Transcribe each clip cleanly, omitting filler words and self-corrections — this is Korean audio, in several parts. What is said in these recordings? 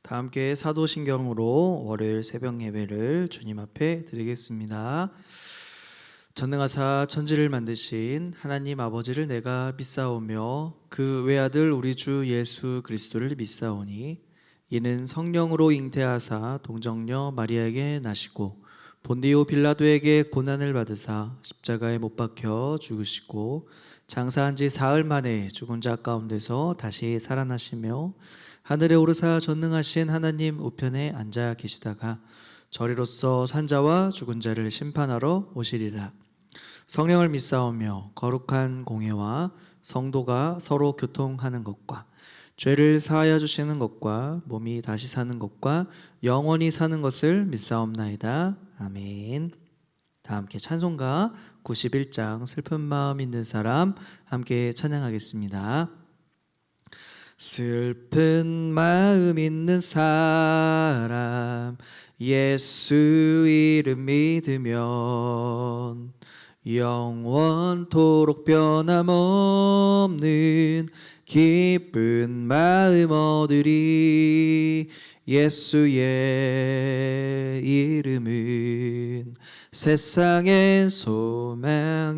다 함께 사도신경으로 월요일 새벽 예배를 주님 앞에 드리겠습니다. 전능하사 천지를 만드신 하나님 아버지를 내가 믿사오며 그 외아들 우리 주 예수 그리스도를 믿사오니 이는 성령으로 잉태하사 동정녀 마리아에게 나시고 본디오 빌라도에게 고난을 받으사 십자가에 못 박혀 죽으시고 장사한 지 사흘 만에 죽은 자 가운데서 다시 살아나시며 하늘에 오르사 전능하신 하나님 우편에 앉아 계시다가 저리로서 산자와 죽은 자를 심판하러 오시리라. 성령을 믿사오며 거룩한 공예와 성도가 서로 교통하는 것과 죄를 사하여 주시는 것과 몸이 다시 사는 것과 영원히 사는 것을 믿사옵나이다. 아멘. 다 함께 찬송가 91장 슬픈 마음 있는 사람 함께 찬양하겠습니다. 슬픈 마음 있는 사람 예수 이름 믿으면 영원토록 변함없는 기쁜 마음 얻으리. 예수의 이름은 세상의 소망이요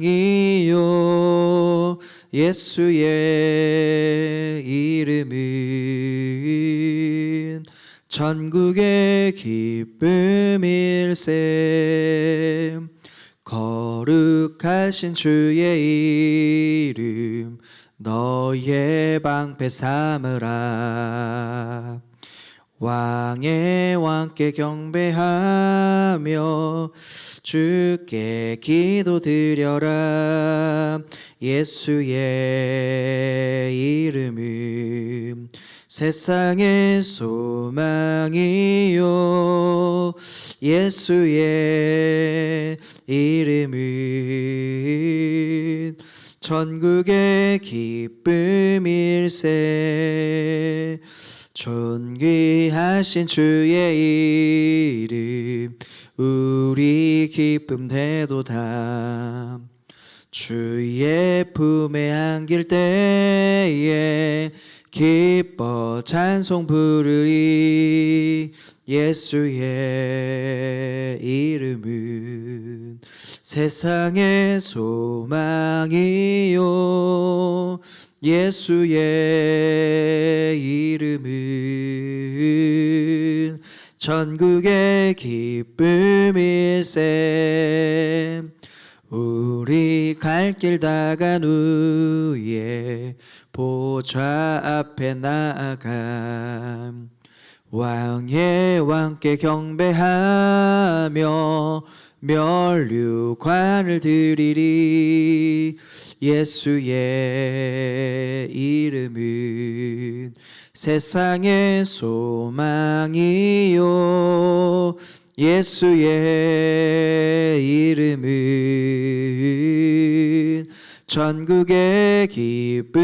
예수의 이름은 천국의 기쁨일세. 거룩하신 주의 이름 너의 방패 삼으라. 왕의 왕께 경배하며 주께 기도드려라. 예수의 이름은 세상의 소망이요 예수의 이름은 천국의 기쁨일세. 존귀하신 주의 이름 우리 기쁨 되도다. 주의 품에 안길 때에 기뻐 찬송 부르리. 예수의 이름은 세상의 소망이요 예수의 이름은 천국의 기쁨일세. 우리 갈 길 다간 후에 보좌 앞에 나아감 왕의 왕께 경배하며 면류관을 드리리. 예수의 이름은 세상의 소망이요 예수의 이름은 천국의 기쁨일세.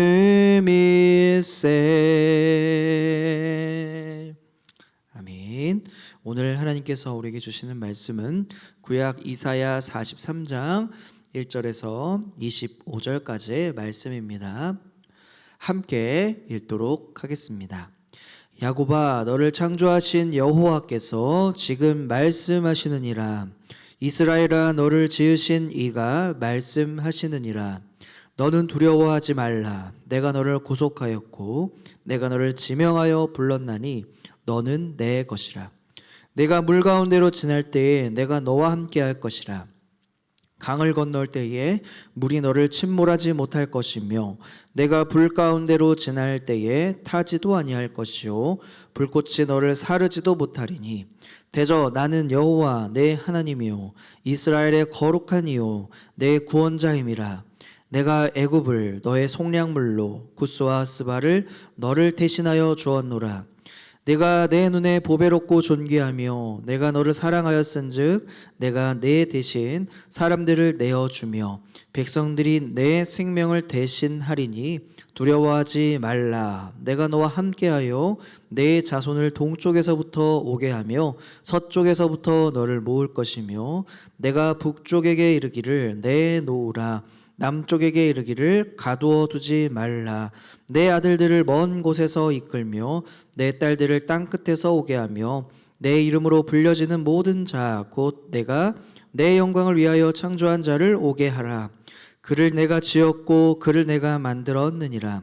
아멘. 오늘 하나님께서 우리에게 주시는 말씀은 구약 이사야 43장 1절에서 25절까지의 말씀입니다. 함께 읽도록 하겠습니다. 야곱아, 너를 창조하신 여호와께서 지금 말씀하시느니라. 이스라엘아, 너를 지으신 이가 말씀하시느니라. 너는 두려워하지 말라. 내가 너를 구속하였고 내가 너를 지명하여 불렀나니 너는 내 것이라. 내가 물 가운데로 지날 때에 내가 너와 함께 할 것이라. 강을 건널 때에 물이 너를 침몰하지 못할 것이며 내가 불 가운데로 지날 때에 타지도 아니할 것이요 불꽃이 너를 사르지도 못하리니 대저 나는 여호와 내 하나님이요 이스라엘의 거룩한 이요 내 구원자임이라. 내가 애굽을 너의 속량물로 구스와 스바를 너를 대신하여 주었노라. 내가 내 눈에 보배롭고 존귀하며 내가 너를 사랑하였은즉 내가 내 대신 사람들을 내어주며 백성들이 내 생명을 대신하리니 두려워하지 말라. 내가 너와 함께하여 내 자손을 동쪽에서부터 오게 하며 서쪽에서부터 너를 모을 것이며 내가 북쪽에게 이르기를 내놓으라. 남쪽에게 이르기를 가두어 두지 말라. 내 아들들을 먼 곳에서 이끌며 내 딸들을 땅 끝에서 오게 하며 내 이름으로 불려지는 모든 자 곧 내가 내 영광을 위하여 창조한 자를 오게 하라. 그를 내가 지었고 그를 내가 만들었느니라.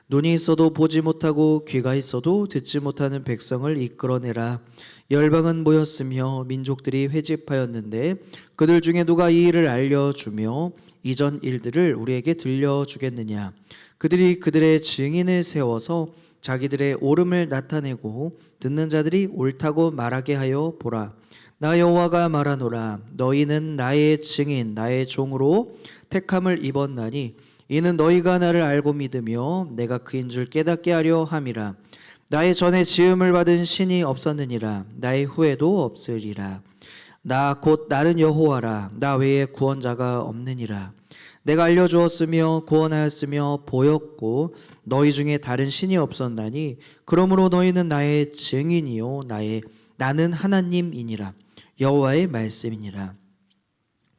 눈이 있어도 보지 못하고 귀가 있어도 듣지 못하는 백성을 이끌어내라. 열방은 모였으며 민족들이 회집하였는데 그들 중에 누가 이 일을 알려주며 이전 일들을 우리에게 들려주겠느냐. 그들이 그들의 증인을 세워서 자기들의 옳음을 나타내고 듣는 자들이 옳다고 말하게 하여 보라. 나 여호와가 말하노라. 너희는 나의 증인 나의 종으로 택함을 입었나니 이는 너희가 나를 알고 믿으며 내가 그인 줄 깨닫게 하려 함이라. 나의 전에 지음을 받은 신이 없었느니라. 나의 후에도 없으리라. 나 곧 나는 여호와라. 나 외에 구원자가 없느니라. 내가 알려주었으며 구원하였으며 보였고 너희 중에 다른 신이 없었나니 그러므로 너희는 나의 증인이요 나는 하나님이니라. 여호와의 말씀이니라.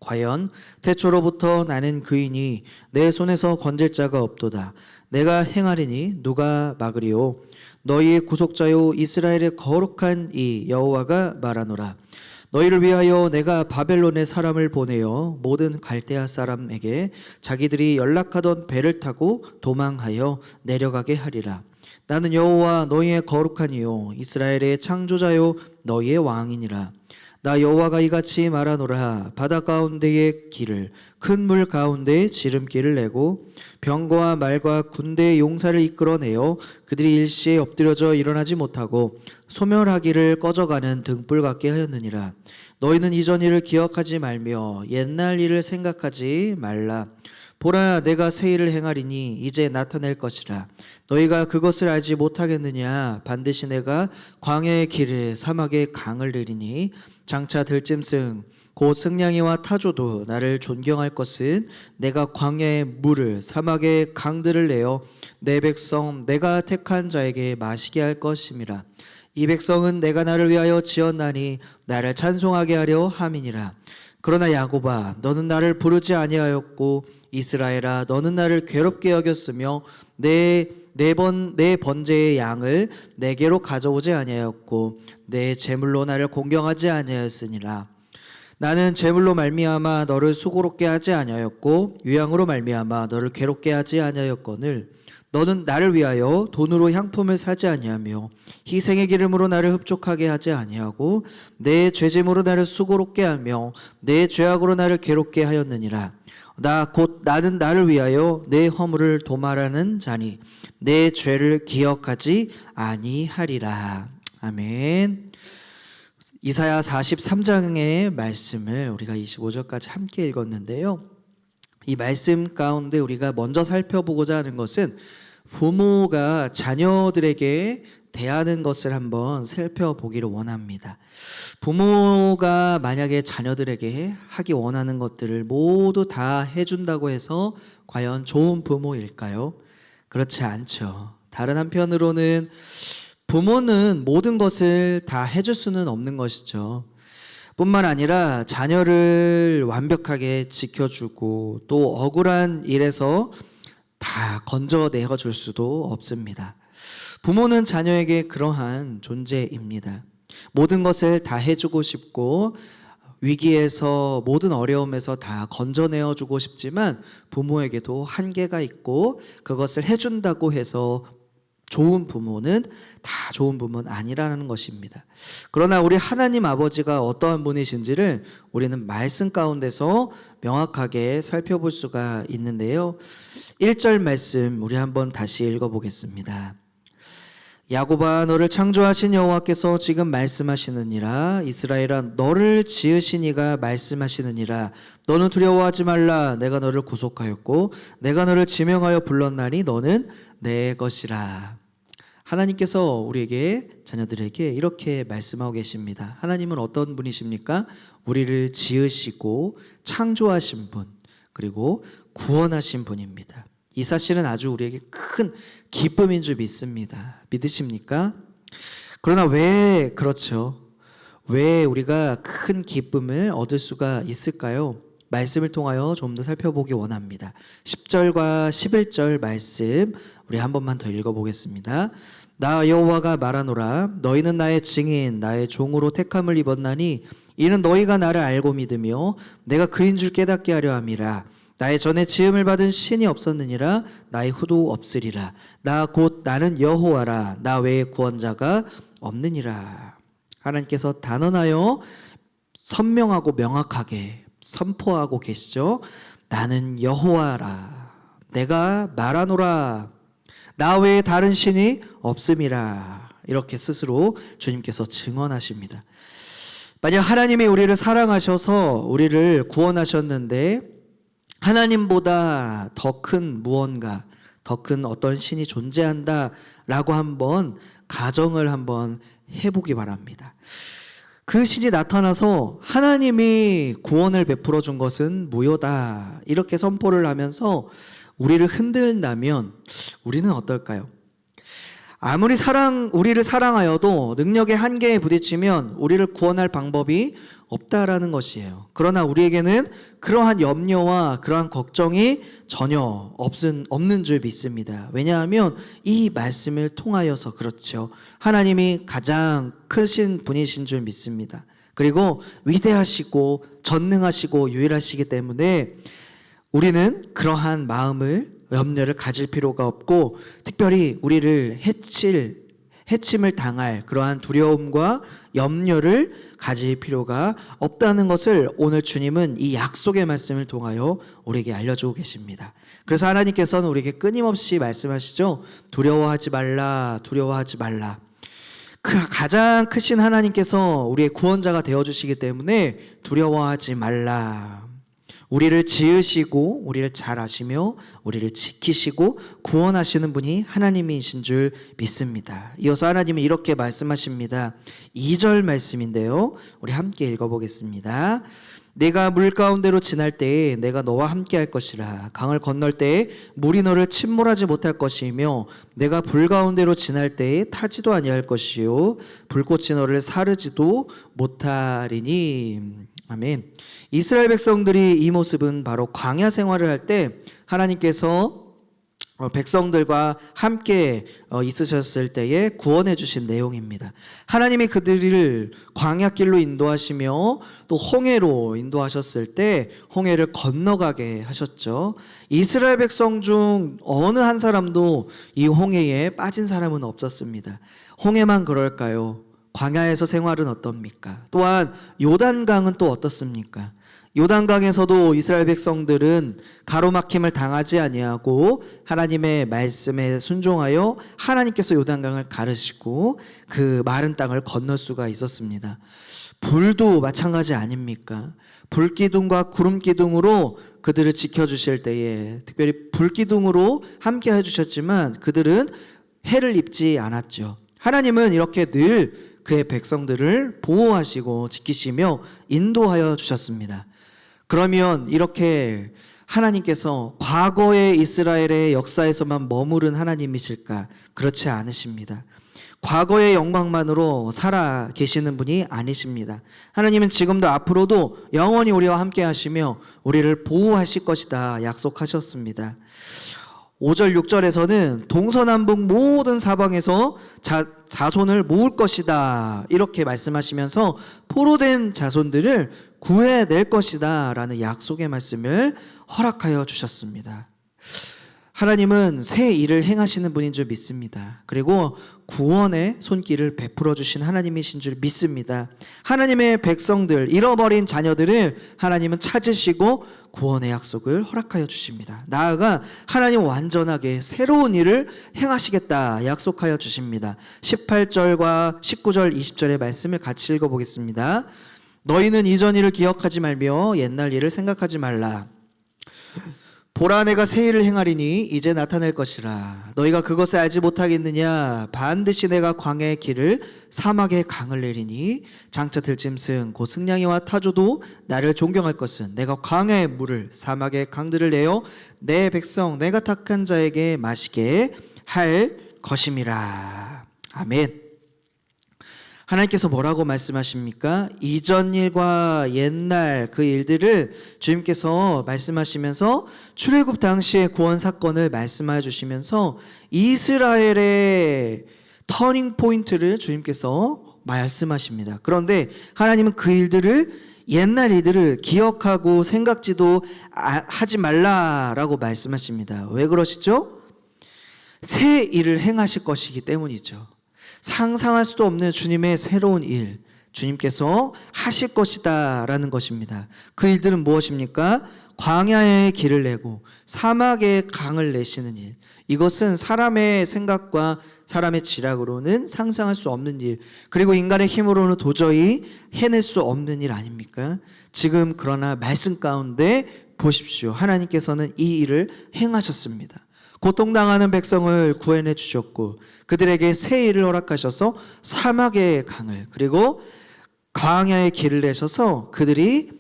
과연 태초로부터 나는 그이니 내 손에서 건질 자가 없도다. 내가 행하리니 누가 막으리요. 너희의 구속자요 이스라엘의 거룩한 이 여호와가 말하노라. 너희를 위하여 내가 바벨론의 사람을 보내어 모든 갈대아 사람에게 자기들이 연락하던 배를 타고 도망하여 내려가게 하리라. 나는 여호와 너희의 거룩한 이요 이스라엘의 창조자요 너희의 왕이니라. 나 여호와가 이같이 말하노라. 바다 가운데의 길을 큰 물 가운데에 지름길을 내고 병거와 말과 군대의 용사를 이끌어내어 그들이 일시에 엎드려져 일어나지 못하고 소멸하기를 꺼져가는 등불 같게 하였느니라. 너희는 이전 일을 기억하지 말며 옛날 일을 생각하지 말라. 보라 내가 새 일을 행하리니 이제 나타낼 것이라. 너희가 그것을 알지 못하겠느냐. 반드시 내가 광야의 길을 사막의 강을 내리니 장차 들짐승 곧 승냥이와 타조도 나를 존경할 것은 내가 광야의 물을 사막의 강들을 내어 내 백성 내가 택한 자에게 마시게 할 것임이라. 이 백성은 내가 나를 위하여 지었나니 나를 찬송하게 하려 함이니라. 그러나 야곱아 너는 나를 부르지 아니하였고 이스라엘아 너는 나를 괴롭게 여겼으며 내 번제의 양을 내게로 가져오지 아니하였고 내 제물로 나를 공경하지 아니하였으니라. 나는 제물로 말미암아 너를 수고롭게 하지 아니하였고 유향으로 말미암아 너를 괴롭게 하지 아니하였거늘 너는 나를 위하여 돈으로 향품을 사지 아니하며 희생의 기름으로 나를 흡족하게 하지 아니하고 내 죄짐으로 나를 수고롭게 하며 내 죄악으로 나를 괴롭게 하였느니라. 나는 나를 위하여 내 허물을 도말하는 자니 내 죄를 기억하지 아니하리라. 아멘. 이사야 43장의 말씀을 우리가 25절까지 함께 읽었는데요. 이 말씀 가운데 우리가 먼저 살펴보고자 하는 것은 부모가 자녀들에게 대하는 것을 한번 살펴보기를 원합니다. 부모가 만약에 자녀들에게 하기 원하는 것들을 모두 다 해준다고 해서 과연 좋은 부모일까요? 그렇지 않죠. 다른 한편으로는 부모는 모든 것을 다 해줄 수는 없는 것이죠. 뿐만 아니라 자녀를 완벽하게 지켜주고 또 억울한 일에서 다 건져내어 줄 수도 없습니다. 부모는 자녀에게 그러한 존재입니다. 모든 것을 다 해주고 싶고 위기에서 모든 어려움에서 다 건져내어 주고 싶지만 부모에게도 한계가 있고 그것을 해준다고 해서 좋은 부모는 다 좋은 부모는 아니라는 것입니다. 그러나 우리 하나님 아버지가 어떠한 분이신지를 우리는 말씀 가운데서 명확하게 살펴볼 수가 있는데요. 1절 말씀 우리 한번 다시 읽어보겠습니다. 야곱아 너를 창조하신 여호와께서 지금 말씀하시느니라. 이스라엘아 너를 지으신 이가 말씀하시느니라. 너는 두려워하지 말라. 내가 너를 구속하였고 내가 너를 지명하여 불렀나니 너는 내 것이라. 하나님께서 우리에게 자녀들에게 이렇게 말씀하고 계십니다. 하나님은 어떤 분이십니까? 우리를 지으시고 창조하신 분 그리고 구원하신 분입니다. 이 사실은 아주 우리에게 큰 기쁨인 줄 믿습니다. 믿으십니까? 그러나 왜 그렇죠? 왜 우리가 큰 기쁨을 얻을 수가 있을까요? 말씀을 통하여 좀 더 살펴보기 원합니다. 10절과 11절 말씀 우리 한 번만 더 읽어보겠습니다. 나 여호와가 말하노라. 너희는 나의 증인 나의 종으로 택함을 입었나니 이는 너희가 나를 알고 믿으며 내가 그인 줄 깨닫게 하려 함이라. 나의 전에 지음을 받은 신이 없었느니라. 나의 후도 없으리라. 나 곧 나는 여호와라. 나 외에 구원자가 없느니라. 하나님께서 단언하여 선명하고 명확하게 선포하고 계시죠. 나는 여호와라. 내가 말하노라. 나 외에 다른 신이 없음이라. 이렇게 스스로 주님께서 증언하십니다. 만약 하나님이 우리를 사랑하셔서 우리를 구원하셨는데 하나님보다 더 큰 무언가, 더 큰 어떤 신이 존재한다라고 한번 가정을 한번 해보기 바랍니다. 그 신이 나타나서 하나님이 구원을 베풀어 준 것은 무효다 이렇게 선포를 하면서 우리를 흔든다면 우리는 어떨까요? 아무리 우리를 사랑하여도 능력의 한계에 부딪히면 우리를 구원할 방법이 없다라는 것이에요. 그러나 우리에게는 그러한 염려와 그러한 걱정이 전혀 없는 줄 믿습니다. 왜냐하면 이 말씀을 통하여서 그렇죠. 하나님이 가장 크신 분이신 줄 믿습니다. 그리고 위대하시고 전능하시고 유일하시기 때문에 우리는 그러한 염려를 가질 필요가 없고, 특별히 우리를 해침을 당할 그러한 두려움과 염려를 가질 필요가 없다는 것을 오늘 주님은 이 약속의 말씀을 통하여 우리에게 알려주고 계십니다. 그래서 하나님께서는 우리에게 끊임없이 말씀하시죠. 두려워하지 말라, 두려워하지 말라. 그 가장 크신 하나님께서 우리의 구원자가 되어주시기 때문에 두려워하지 말라. 우리를 지으시고 우리를 잘 아시며 우리를 지키시고 구원하시는 분이 하나님이신 줄 믿습니다. 이어서 하나님은 이렇게 말씀하십니다. 2절 말씀인데요, 우리 함께 읽어보겠습니다. 내가 물 가운데로 지날 때에 내가 너와 함께 할 것이라. 강을 건널 때에 물이 너를 침몰하지 못할 것이며 내가 불 가운데로 지날 때에 타지도 아니할 것이요 불꽃이 너를 사르지도 못하리니. 아멘. 이스라엘 백성들이 이 모습은 바로 광야 생활을 할 때 하나님께서 백성들과 함께 있으셨을 때에 구원해 주신 내용입니다. 하나님이 그들을 광야길로 인도하시며 또 홍해로 인도하셨을 때 홍해를 건너가게 하셨죠. 이스라엘 백성 중 어느 한 사람도 이 홍해에 빠진 사람은 없었습니다. 홍해만 그럴까요? 광야에서 생활은 어떻습니까? 또한 요단강은 또 어떻습니까? 요단강에서도 이스라엘 백성들은 가로막힘을 당하지 아니하고 하나님의 말씀에 순종하여 하나님께서 요단강을 가르시고 그 마른 땅을 건널 수가 있었습니다. 불도 마찬가지 아닙니까? 불기둥과 구름기둥으로 그들을 지켜주실 때에 특별히 불기둥으로 함께 해주셨지만 그들은 해를 입지 않았죠. 하나님은 이렇게 늘 그의 백성들을 보호하시고 지키시며 인도하여 주셨습니다. 그러면 이렇게 하나님께서 과거의 이스라엘의 역사에서만 머무른 하나님이실까? 그렇지 않으십니다. 과거의 영광만으로 살아 계시는 분이 아니십니다. 하나님은 지금도 앞으로도 영원히 우리와 함께 하시며 우리를 보호하실 것이다 약속하셨습니다. 5절 6절에서는 동서남북 모든 사방에서 자손을 모을 것이다 이렇게 말씀하시면서 포로된 자손들을 구해낼 것이다 라는 약속의 말씀을 허락하여 주셨습니다. 하나님은 새 일을 행하시는 분인 줄 믿습니다. 그리고 구원의 손길을 베풀어 주신 하나님이신 줄 믿습니다. 하나님의 백성들, 잃어버린 자녀들을 하나님은 찾으시고 구원의 약속을 허락하여 주십니다. 나아가 하나님 완전하게 새로운 일을 행하시겠다 약속하여 주십니다. 18절과 19절 20절의 말씀을 같이 읽어보겠습니다. 너희는 이전 일을 기억하지 말며 옛날 일을 생각하지 말라. 보라, 내가 새 일을 행하리니 이제 나타낼 것이라. 너희가 그것을 알지 못하겠느냐? 반드시 내가 광야의 길을 사막의 강을 내리니 장차 들짐승 곧 승냥이와 타조도 나를 존경할 것은 내가 광야의 물을 사막의 강들을 내어 내 백성 내가 택한 자에게 마시게 할 것임이라. 아멘. 하나님께서 뭐라고 말씀하십니까? 이전 일과 옛날 그 일들을 주님께서 말씀하시면서 출애굽 당시의 구원 사건을 말씀해 주시면서 이스라엘의 터닝 포인트를 주님께서 말씀하십니다. 그런데 하나님은 그 일들을, 옛날 일들을 기억하고 생각지도 하지 말라라고 말씀하십니다. 왜 그러시죠? 새 일을 행하실 것이기 때문이죠. 상상할 수도 없는 주님의 새로운 일, 주님께서 하실 것이다 라는 것입니다. 그 일들은 무엇입니까? 광야의 길을 내고 사막의 강을 내시는 일. 이것은 사람의 생각과 사람의 지략으로는 상상할 수 없는 일, 그리고 인간의 힘으로는 도저히 해낼 수 없는 일 아닙니까? 지금 그러나 말씀 가운데 보십시오. 하나님께서는 이 일을 행하셨습니다. 고통당하는 백성을 구해내 주셨고 그들에게 새 일을 허락하셔서 사막의 강을, 그리고 광야의 길을 내셔서 그들이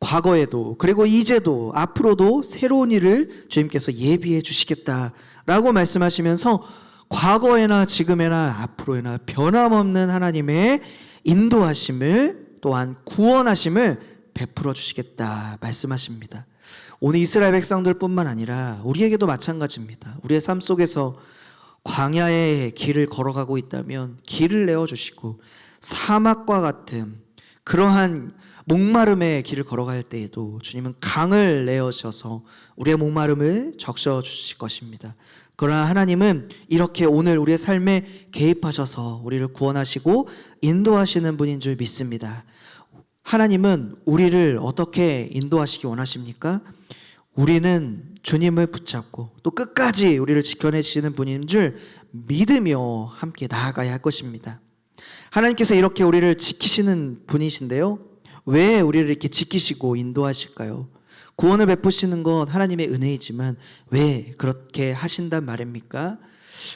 과거에도 그리고 이제도 앞으로도 새로운 일을 주님께서 예비해 주시겠다라고 말씀하시면서 과거에나 지금에나 앞으로에나 변함없는 하나님의 인도하심을, 또한 구원하심을 베풀어 주시겠다 말씀하십니다. 오늘 이스라엘 백성들뿐만 아니라 우리에게도 마찬가지입니다. 우리의 삶 속에서 광야의 길을 걸어가고 있다면 길을 내어주시고, 사막과 같은 그러한 목마름의 길을 걸어갈 때에도 주님은 강을 내어셔서 우리의 목마름을 적셔주실 것입니다. 그러나 하나님은 이렇게 오늘 우리의 삶에 개입하셔서 우리를 구원하시고 인도하시는 분인 줄 믿습니다. 하나님은 우리를 어떻게 인도하시기 원하십니까? 우리는 주님을 붙잡고 또 끝까지 우리를 지켜내시는 분인 줄 믿으며 함께 나아가야 할 것입니다. 하나님께서 이렇게 우리를 지키시는 분이신데요, 왜 우리를 이렇게 지키시고 인도하실까요? 구원을 베푸시는 건 하나님의 은혜이지만 왜 그렇게 하신단 말입니까?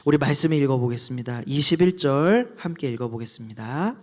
우리 말씀 읽어보겠습니다. 21절 함께 읽어보겠습니다.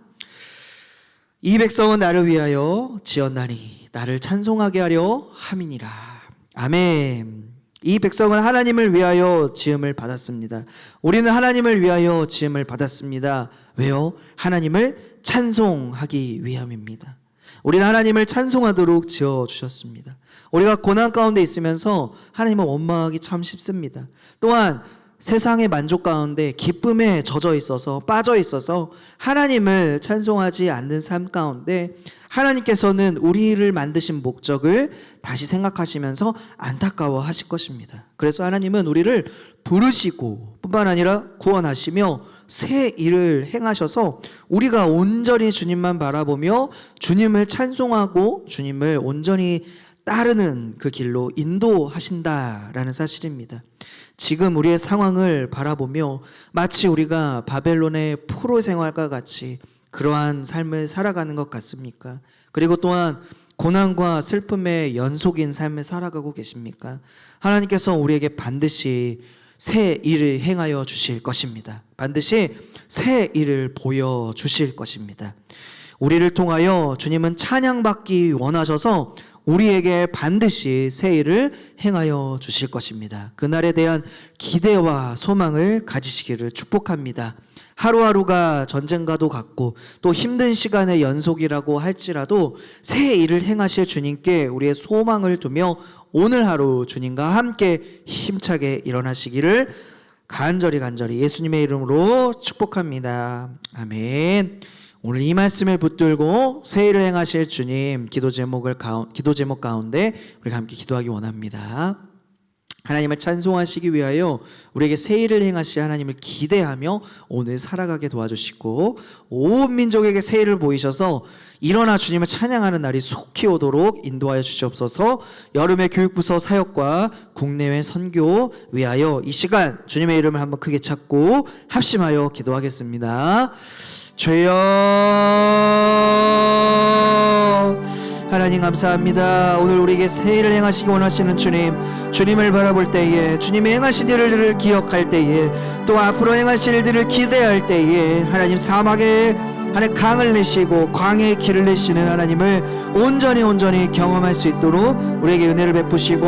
이 백성은 나를 위하여 지었나니 나를 찬송하게 하려 함이니라. 아멘. 이 백성은 하나님을 위하여 지음을 받았습니다. 우리는 하나님을 위하여 지음을 받았습니다. 왜요? 하나님을 찬송하기 위함입니다. 우리는 하나님을 찬송하도록 지어주셨습니다. 우리가 고난 가운데 있으면서 하나님을 원망하기 참 쉽습니다. 또한 세상의 만족 가운데 기쁨에 젖어 있어서, 빠져 있어서 하나님을 찬송하지 않는 삶 가운데 하나님께서는 우리를 만드신 목적을 다시 생각하시면서 안타까워 하실 것입니다. 그래서 하나님은 우리를 부르시고 뿐만 아니라 구원하시며 새 일을 행하셔서 우리가 온전히 주님만 바라보며 주님을 찬송하고 주님을 온전히 따르는 그 길로 인도하신다라는 사실입니다. 지금 우리의 상황을 바라보며 마치 우리가 바벨론의 포로 생활과 같이 그러한 삶을 살아가는 것 같습니까? 그리고 또한 고난과 슬픔의 연속인 삶을 살아가고 계십니까? 하나님께서 우리에게 반드시 새 일을 행하여 주실 것입니다. 반드시 새 일을 보여주실 것입니다. 우리를 통하여 주님은 찬양받기 원하셔서 우리에게 반드시 새 일을 행하여 주실 것입니다. 그날에 대한 기대와 소망을 가지시기를 축복합니다. 하루하루가 전쟁과도 같고 또 힘든 시간의 연속이라고 할지라도 새 일을 행하실 주님께 우리의 소망을 두며 오늘 하루 주님과 함께 힘차게 일어나시기를 간절히 예수님의 이름으로 축복합니다. 아멘. 오늘 이 말씀을 붙들고 새 일을 행하실 주님 기도 제목 가운데 우리가 함께 기도하기 원합니다. 하나님을 찬송하시기 위하여 우리에게 새 일을 행하실 하나님을 기대하며 오늘 살아가게 도와주시고, 온 민족에게 새 일을 보이셔서 일어나 주님을 찬양하는 날이 속히 오도록 인도하여 주시옵소서. 여름의 교육부서 사역과 국내외 선교 위하여 이 시간 주님의 이름을 한번 크게 찾고 합심하여 기도하겠습니다. 주여, 하나님 감사합니다. 오늘 우리에게 새 일을 행하시기 원하시는 주님, 주님을 바라볼 때에, 주님이 행하신 일들을 기억할 때에, 또 앞으로 행하실 일들을 기대할 때에 하나님 사막의 하나님 강을 내시고 광야의 길을 내시는 하나님을 온전히 경험할 수 있도록 우리에게 은혜를 베푸시고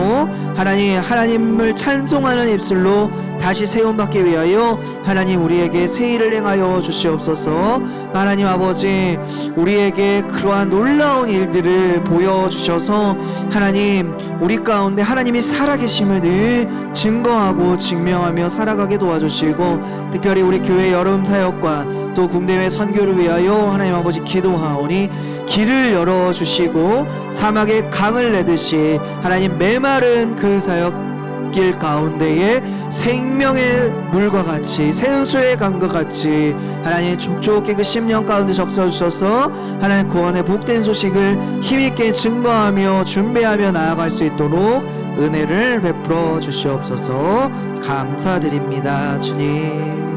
하나님을 찬송하는 입술로 다시 세움받기 위하여 하나님 우리에게 새 일을 행하여 주시옵소서. 하나님 아버지, 우리에게 그러한 놀라운 일들을 보여주셔서 하나님 우리 가운데 하나님이 살아계심을 늘 증거하고 증명하며 살아가게 도와주시고, 특별히 우리 교회 여름 사역과 또 국내외 선교를 위하여 하나님 아버지 기도하오니 길을 열어주시고 사막에 강을 내듯이 하나님 메마른 그 사역길 가운데에 생명의 물과 같이 생수의 강과 같이 하나님 촉촉히 그 심령 가운데 적셔주셔서 하나님 구원의 복된 소식을 힘있게 증거하며 준비하며 나아갈 수 있도록 은혜를 베풀어 주시옵소서. 감사드립니다 주님.